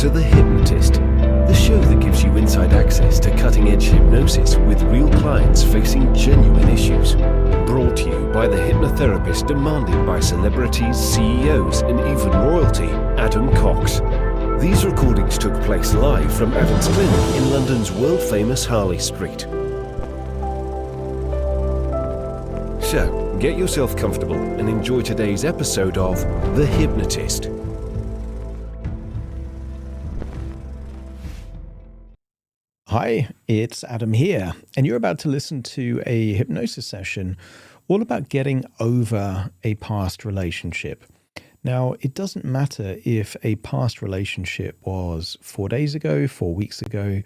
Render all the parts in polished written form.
to The Hypnotist, the show that gives you inside access to cutting-edge hypnosis with real clients facing genuine issues. Brought to you by the hypnotherapist demanded by celebrities, CEOs, and even royalty, Adam Cox. These recordings took place live from Adam's clinic in London's world-famous Harley Street. So, get yourself comfortable and enjoy today's episode of The Hypnotist. Hi, it's Adam here, and you're about to listen to a hypnosis session all about getting over a past relationship. Now, it doesn't matter if a past relationship was 4 days ago, 4 weeks ago,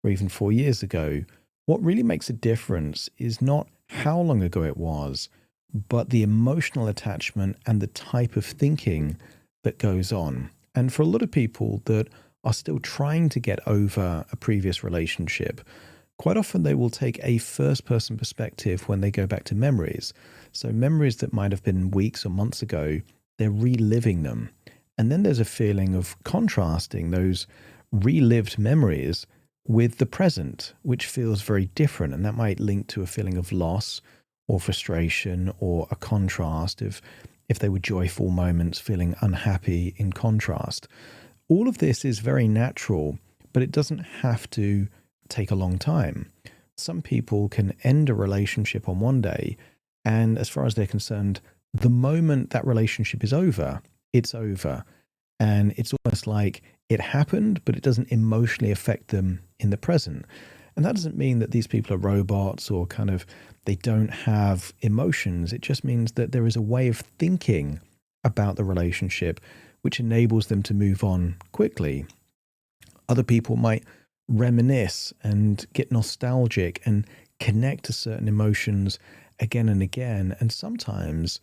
or even 4 years ago. What really makes a difference is not how long ago it was, but the emotional attachment and the type of thinking that goes on. And for a lot of people that are still trying to get over a previous relationship, quite often they will take a first-person perspective when they go back to memories. So memories that might have been weeks or months ago, they're reliving them. And then there's a feeling of contrasting those relived memories with the present, which feels very different. And that might link to a feeling of loss or frustration, or a contrast if they were joyful moments, feeling unhappy in contrast. All of this is very natural, but it doesn't have to take a long time. Some people can end a relationship on one day, and as far as they're concerned, the moment that relationship is over, it's over. And it's almost like it happened, but it doesn't emotionally affect them in the present. And that doesn't mean that these people are robots or they don't have emotions. It just means that there is a way of thinking about the relationship which enables them to move on quickly. Other people might reminisce and get nostalgic and connect to certain emotions again and again. And sometimes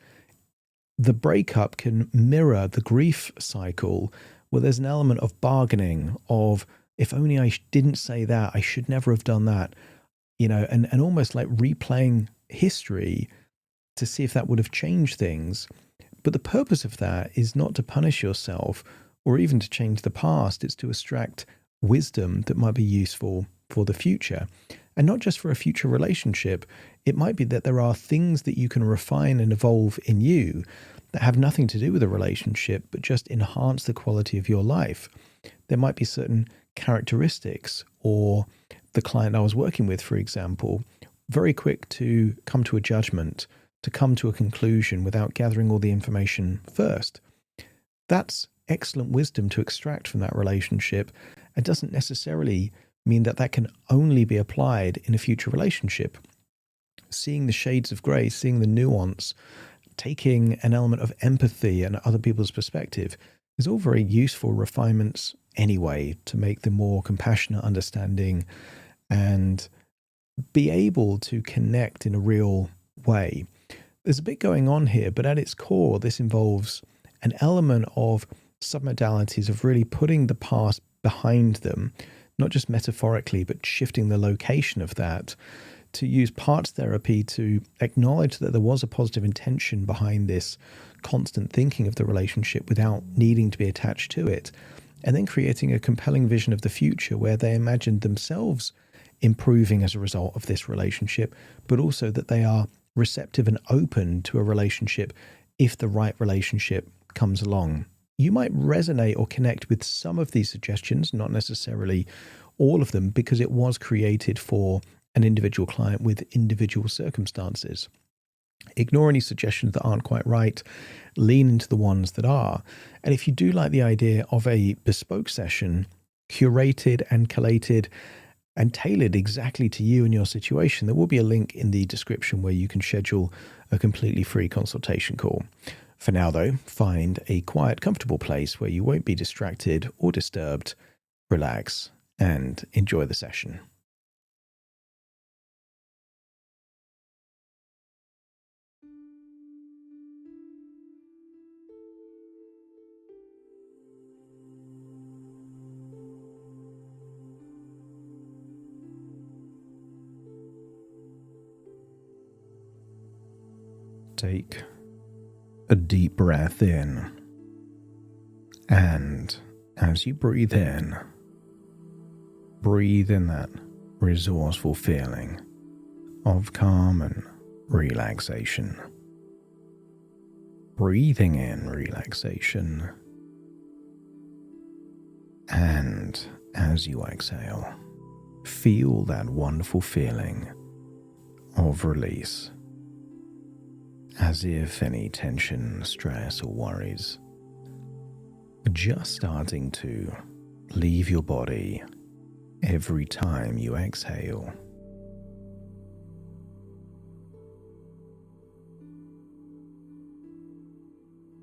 the breakup can mirror the grief cycle, where there's an element of bargaining of, if only I didn't say that, I should never have done that, and almost like replaying history to see if that would have changed things. But the purpose of that is not to punish yourself or even to change the past. It's to extract wisdom that might be useful for the future. And not just for a future relationship. It might be that there are things that you can refine and evolve in you that have nothing to do with a relationship, but just enhance the quality of your life. There might be certain characteristics, or the client I was working with, for example, very quick to come to a judgment, to come to a conclusion without gathering all the information first. That's excellent wisdom to extract from that relationship. It doesn't necessarily mean that that can only be applied in a future relationship. Seeing the shades of grey, seeing the nuance, taking an element of empathy and other people's perspective is all very useful refinements anyway, to make them more compassionate, understanding, and be able to connect in a real way. There's a bit going on here, but at its core, this involves an element of submodalities of really putting the past behind them, not just metaphorically, but shifting the location of that, to use parts therapy to acknowledge that there was a positive intention behind this constant thinking of the relationship without needing to be attached to it, and then creating a compelling vision of the future where they imagined themselves improving as a result of this relationship, but also that they are receptive and open to a relationship if the right relationship comes along. You might resonate or connect with some of these suggestions, not necessarily all of them, because it was created for an individual client with individual circumstances. Ignore any suggestions that aren't quite right. Lean into the ones that are. And if you do like the idea of a bespoke session, curated and collated and tailored exactly to you and your situation, there will be a link in the description where you can schedule a completely free consultation call. For now, though, find a quiet, comfortable place where you won't be distracted or disturbed. Relax and enjoy the session. Take a deep breath in and as you breathe in that resourceful feeling of calm and relaxation. Breathing in relaxation, and as you exhale, feel that wonderful feeling of release, as if any tension, stress, or worries are just starting to leave your body every time you exhale.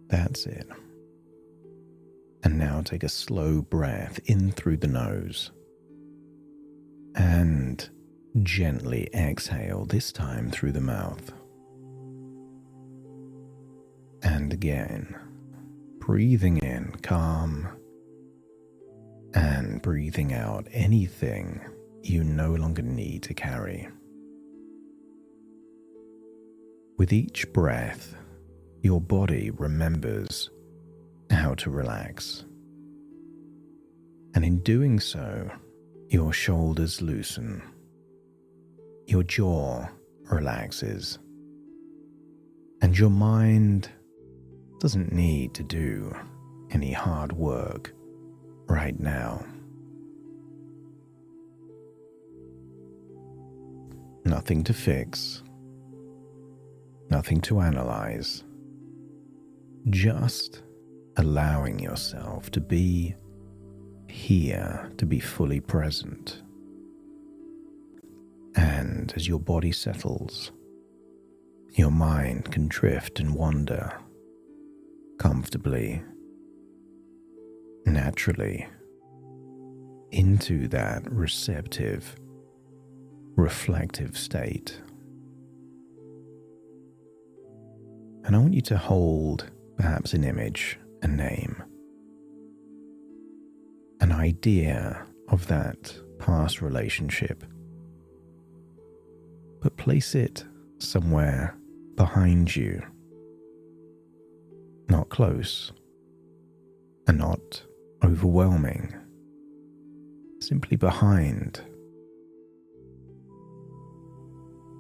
That's it. And now take a slow breath in through the nose and gently exhale, this time through the mouth. And again, breathing in calm and breathing out anything you no longer need to carry. With each breath, your body remembers how to relax. And in doing so, your shoulders loosen, your jaw relaxes, and your mind doesn't need to do any hard work right now. Nothing to fix, nothing to analyze, just allowing yourself to be here, to be fully present. And as your body settles, your mind can drift and wander comfortably, naturally, into that receptive, reflective state. And I want you to hold perhaps an image, a name, an idea of that past relationship, but place it somewhere behind you, not close and not overwhelming, simply behind.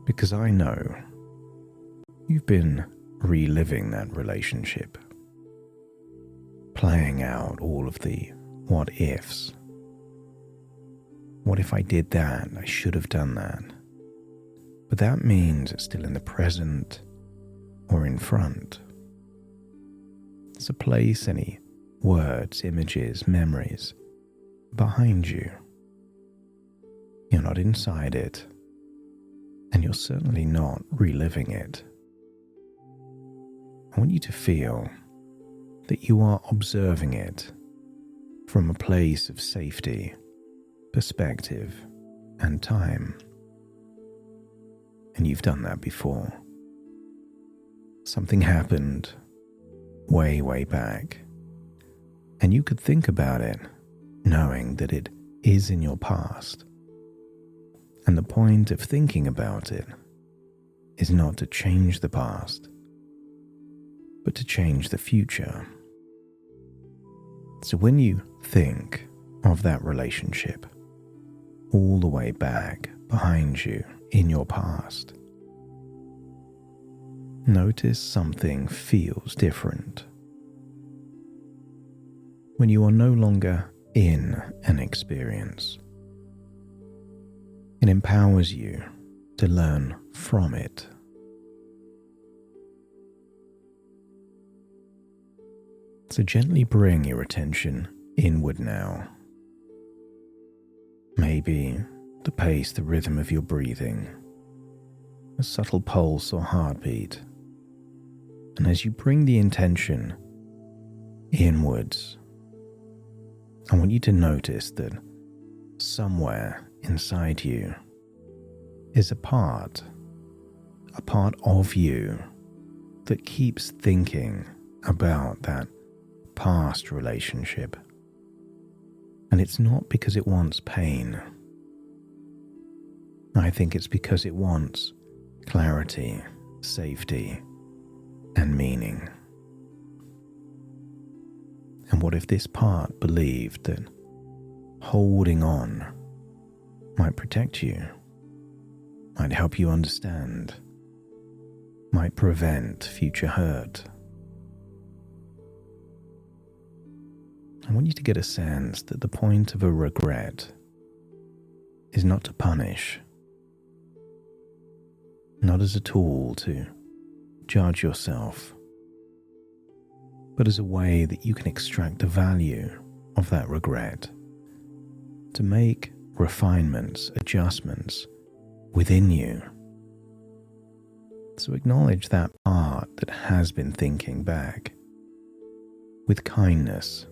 Because I know you've been reliving that relationship, playing out all of the what ifs. What if I did that? I should have done that. But that means it's still in the present or in front. So place any words, images, memories behind you. You're not inside it, and you're certainly not reliving it. I want you to feel that you are observing it from a place of safety, perspective, and time. And you've done that before. Something happened way, way back, and you could think about it knowing that it is in your past. And the point of thinking about it is not to change the past, but to change the future. So when you think of that relationship all the way back behind you in your past, notice something feels different. When you are no longer in an experience, it empowers you to learn from it. So gently bring your attention inward now. Maybe the pace, the rhythm of your breathing, a subtle pulse or heartbeat. And as you bring the intention inwards, I want you to notice that somewhere inside you is a part of you that keeps thinking about that past relationship. And it's not because it wants pain. I think it's because it wants clarity, safety, and meaning. And And what if this part believed that holding on might protect you, might help you understand, might prevent future hurt? I want you to get a sense that the point of a regret is not to punish, not as a tool to judge yourself, but as a way that you can extract the value of that regret, to make refinements, adjustments within you. So acknowledge that part that has been thinking back with kindness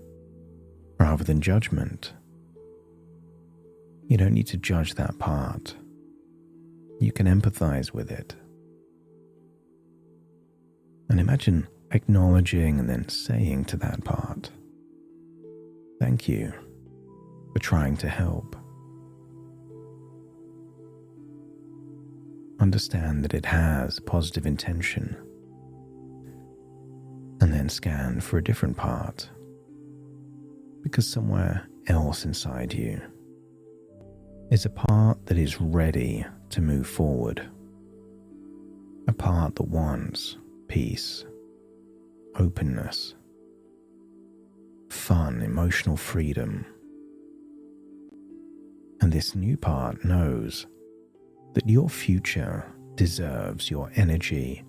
rather than judgment. You don't need to judge that part. You can empathize with it. And imagine acknowledging and then saying to that part, "Thank you for trying to help." Understand that it has positive intention, and then scan for a different part, because somewhere else inside you is a part that is ready to move forward, a part that wants peace, openness, fun, emotional freedom. And this new part knows that your future deserves your energy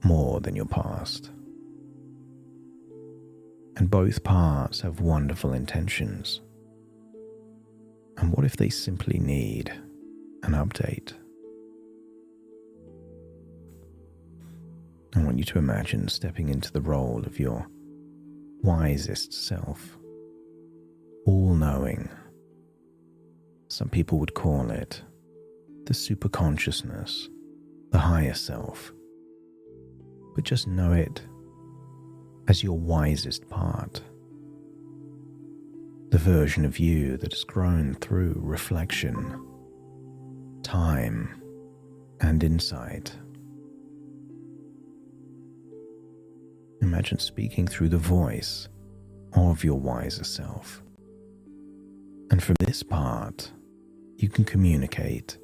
more than your past. And both parts have wonderful intentions. And what if they simply need an update? I want you to imagine stepping into the role of your wisest self, all-knowing. Some people would call it the superconsciousness, the higher self. But just know it as your wisest part, the version of you that has grown through reflection, time, and insight. Imagine speaking through the voice of your wiser self. And from this part, you can communicate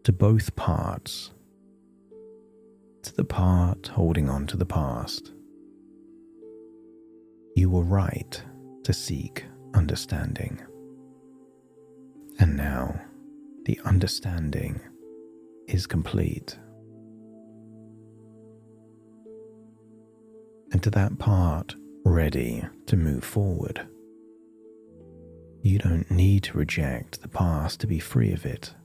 to both parts, to the part holding on to the past. You were right to seek understanding. And now the understanding is complete. And to that part ready to move forward, you don't need to reject the past to be free of it.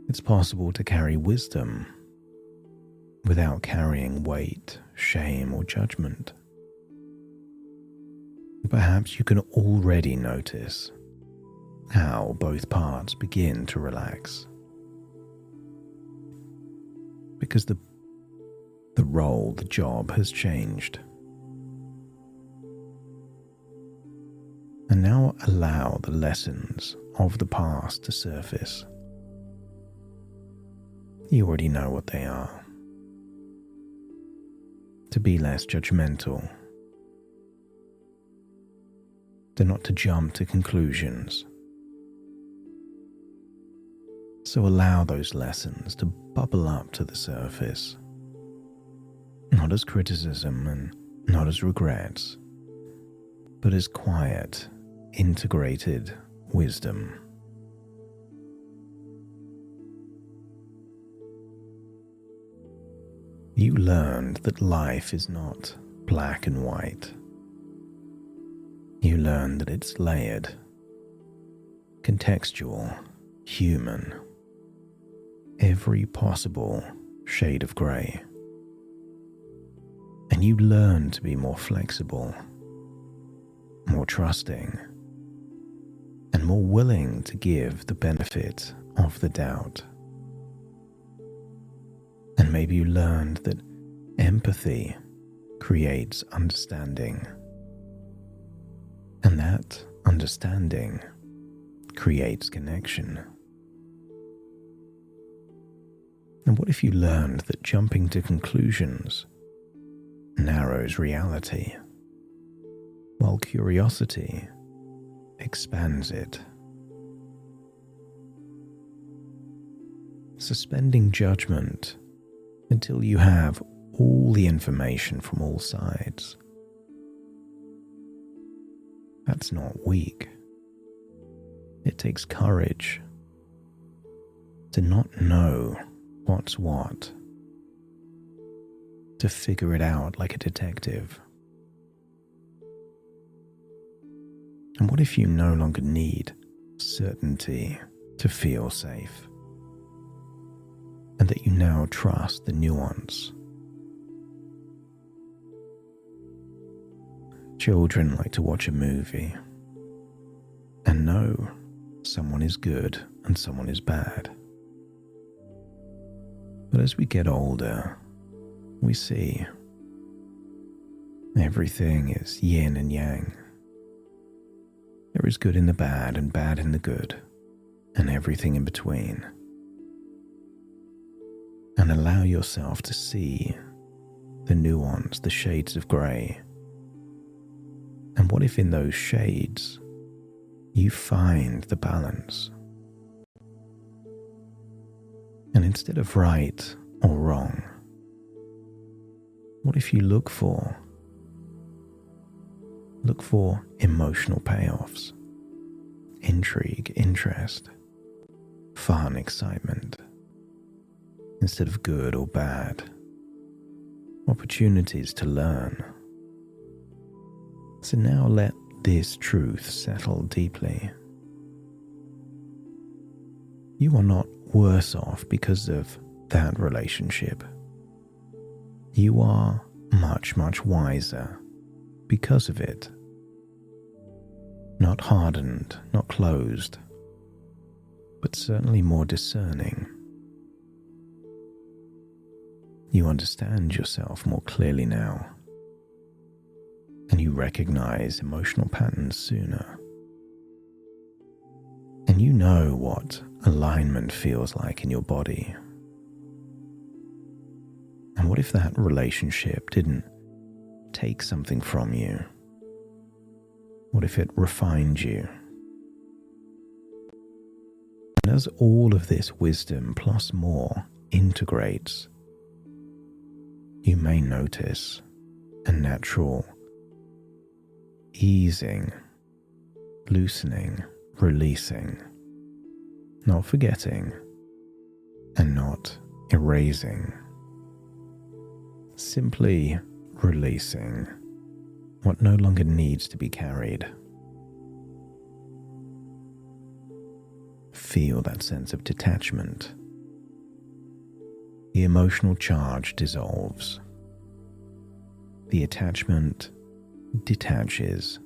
It's possible to carry wisdom without carrying weight, shame, or judgment. Perhaps you can already notice how both parts begin to relax, because the role, the job has changed. And now allow the lessons of the past to surface. You already know what they are. To be less judgmental, to not to jump to conclusions. So allow those lessons to bubble up to the surface, not as criticism and not as regrets, but as quiet, integrated wisdom. You learned that life is not black and white. You learned that it's layered, contextual, human, every possible shade of grey. And you learn to be more flexible, more trusting, and more willing to give the benefit of the doubt. And maybe you learned that empathy creates understanding, and that understanding creates connection. And what if you learned that jumping to conclusions narrows reality, while curiosity expands it. Suspending judgment until you have all the information from all sides. That's not weak. It takes courage to not know what's what, to figure it out like a detective. And what if you no longer need certainty to feel safe, and that you now trust the nuance? Children like to watch a movie and know someone is good and someone is bad. But as we get older, we see everything is yin and yang. There is good in the bad and bad in the good, and everything in between. And allow yourself to see the nuance, the shades of grey. And what if in those shades you find the balance? And instead of right or wrong, what if you look for emotional payoffs, intrigue, interest, fun, excitement, instead of good or bad, opportunities to learn? So now let this truth settle deeply. You are not worse off because of that relationship. You are much, much wiser because of it. Not hardened, not closed, but certainly more discerning. You understand yourself more clearly now, and you recognize emotional patterns sooner. And you know what alignment feels like in your body. And what if that relationship didn't take something from you? What if it refined you? And as all of this wisdom plus more integrates, you may notice a natural easing, loosening, releasing, not forgetting and not erasing, simply releasing what no longer needs to be carried. Feel that sense of detachment. The emotional charge dissolves. The attachment detaches,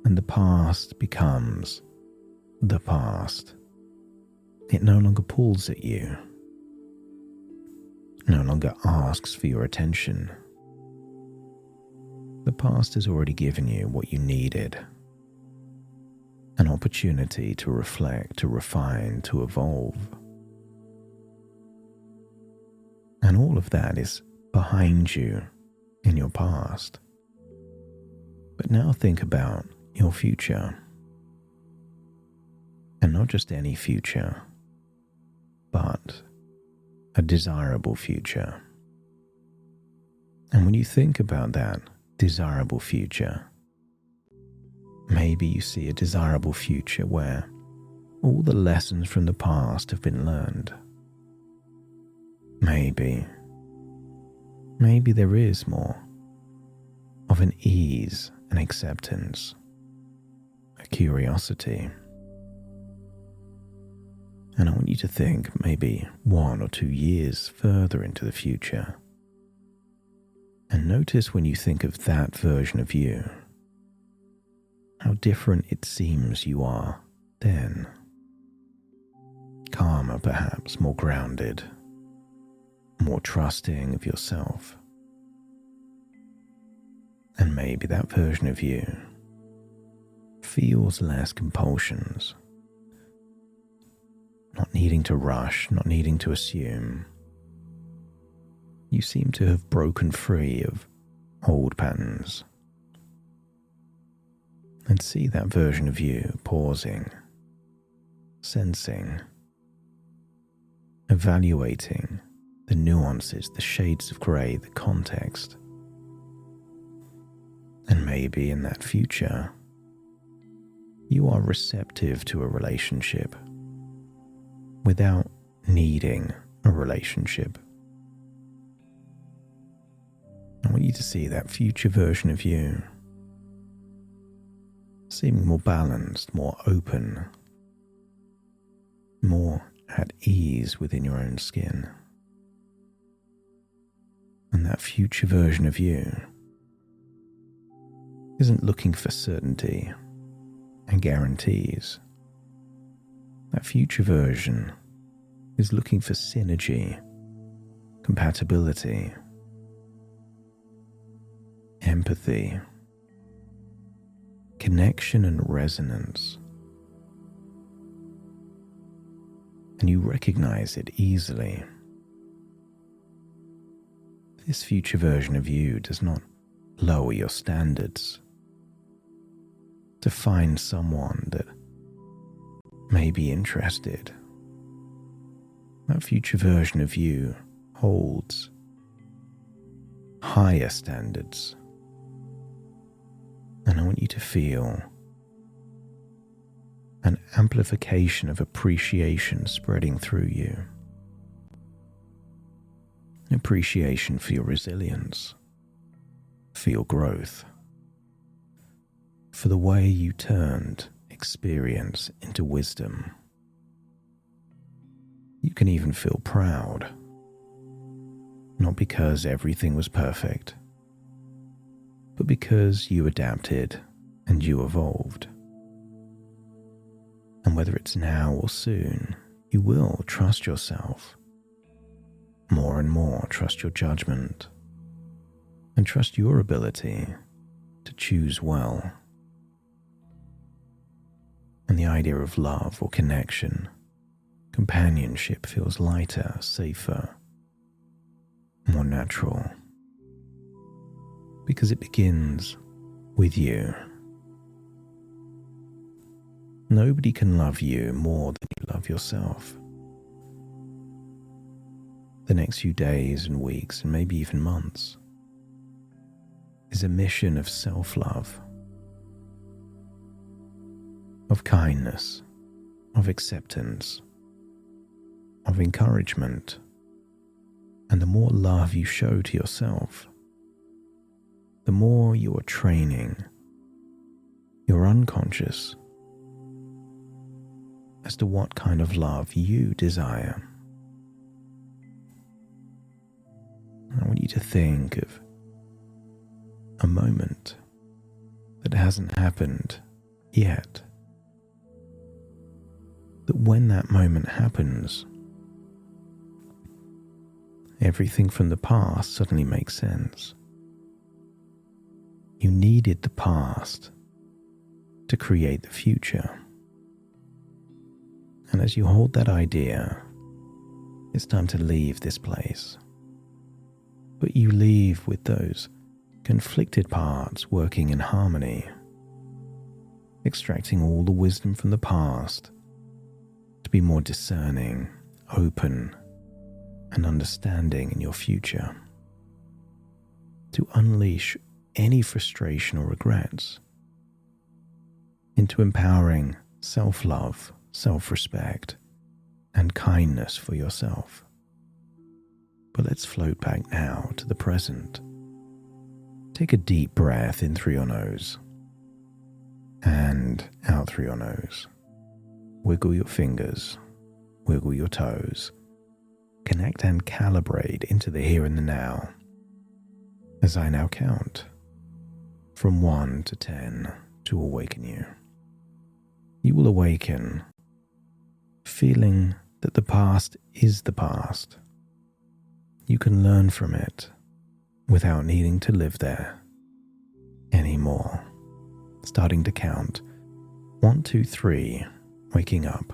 and the past becomes the past. It no longer pulls at you, no longer asks for your attention. The past has already given you what you needed, an opportunity to reflect, to refine, to evolve. And all of that is behind you in your past. But now think about your future. And not just any future, but a desirable future. And when you think about that desirable future, maybe you see a desirable future where all the lessons from the past have been learned. Maybe there is more of an ease and acceptance, a curiosity. And I want you to think maybe 1 or 2 years further into the future. And notice when you think of that version of you, how different it seems you are then. Calmer perhaps, more grounded, more trusting of yourself. And maybe that version of you feels less compulsions, not needing to rush, not needing to assume. You seem to have broken free of old patterns, And see that version of you pausing, sensing, evaluating the nuances, the shades of grey, the context. And maybe in that future, you are receptive to a relationship without needing a relationship. I want you to see that future version of you seeming more balanced, more open, more at ease within your own skin. And that future version of you isn't looking for certainty and guarantees. That future version is looking for synergy, compatibility, empathy, connection and resonance. And you recognize it easily. This future version of you does not lower your standards to find someone that may be interested. That future version of you holds higher standards. And I want you to feel an amplification of appreciation spreading through you. Appreciation for your resilience, for your growth, for the way you turned experience into wisdom. You can even feel proud, not because everything was perfect, but because you adapted and you evolved. And whether it's now or soon, you will trust yourself. More and more, trust your judgment and trust your ability to choose well. And the idea of love or connection, companionship feels lighter, safer, more natural, because it begins with you. Nobody can love you more than you love yourself. The next few days and weeks and maybe even months is a mission of self-love, of kindness, of acceptance, of encouragement. And the more love you show to yourself, the more you are training your unconscious as to what kind of love you desire. I want you to think of a moment that hasn't happened yet. That when that moment happens, everything from the past suddenly makes sense. You needed the past to create the future. And as you hold that idea, it's time to leave this place. But you leave with those conflicted parts working in harmony, extracting all the wisdom from the past to be more discerning, open, and understanding in your future, to unleash any frustration or regrets into empowering self-love, self-respect, and kindness for yourself. But let's float back now to the present. Take a deep breath in through your nose and out through your nose. Wiggle your fingers, wiggle your toes. Connect and calibrate into the here and the now. As I now count from 1 to 10 to awaken you. You will awaken feeling that the past is the past. You can learn from it without needing to live there anymore. Starting to count 1, 2, 3, waking up.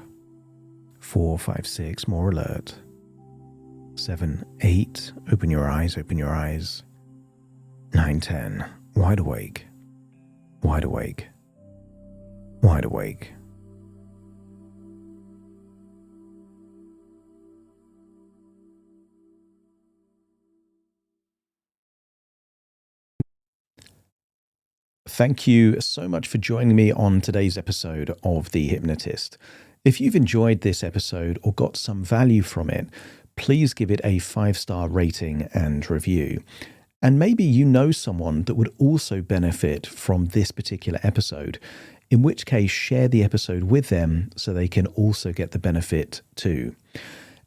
4, 5, 6, more alert. 7, 8, open your eyes, open your eyes. 9, 10, wide awake, wide awake. wide awake. Thank you so much for joining me on today's episode of The Hypnotist. If you've enjoyed this episode or got some value from it, please give it a 5-star rating and review. And maybe you know someone that would also benefit from this particular episode, in which case share the episode with them so they can also get the benefit too.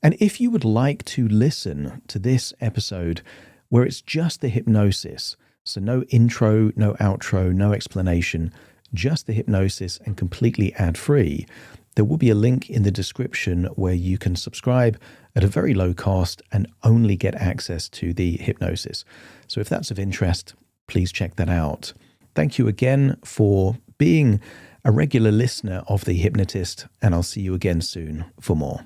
And if you would like to listen to this episode where it's just the hypnosis, so no intro, no outro, no explanation, just the hypnosis and completely ad-free, there will be a link in the description where you can subscribe at a very low cost and only get access to the hypnosis. So if that's of interest, please check that out. Thank you again for being a regular listener of The Hypnotist, and I'll see you again soon for more.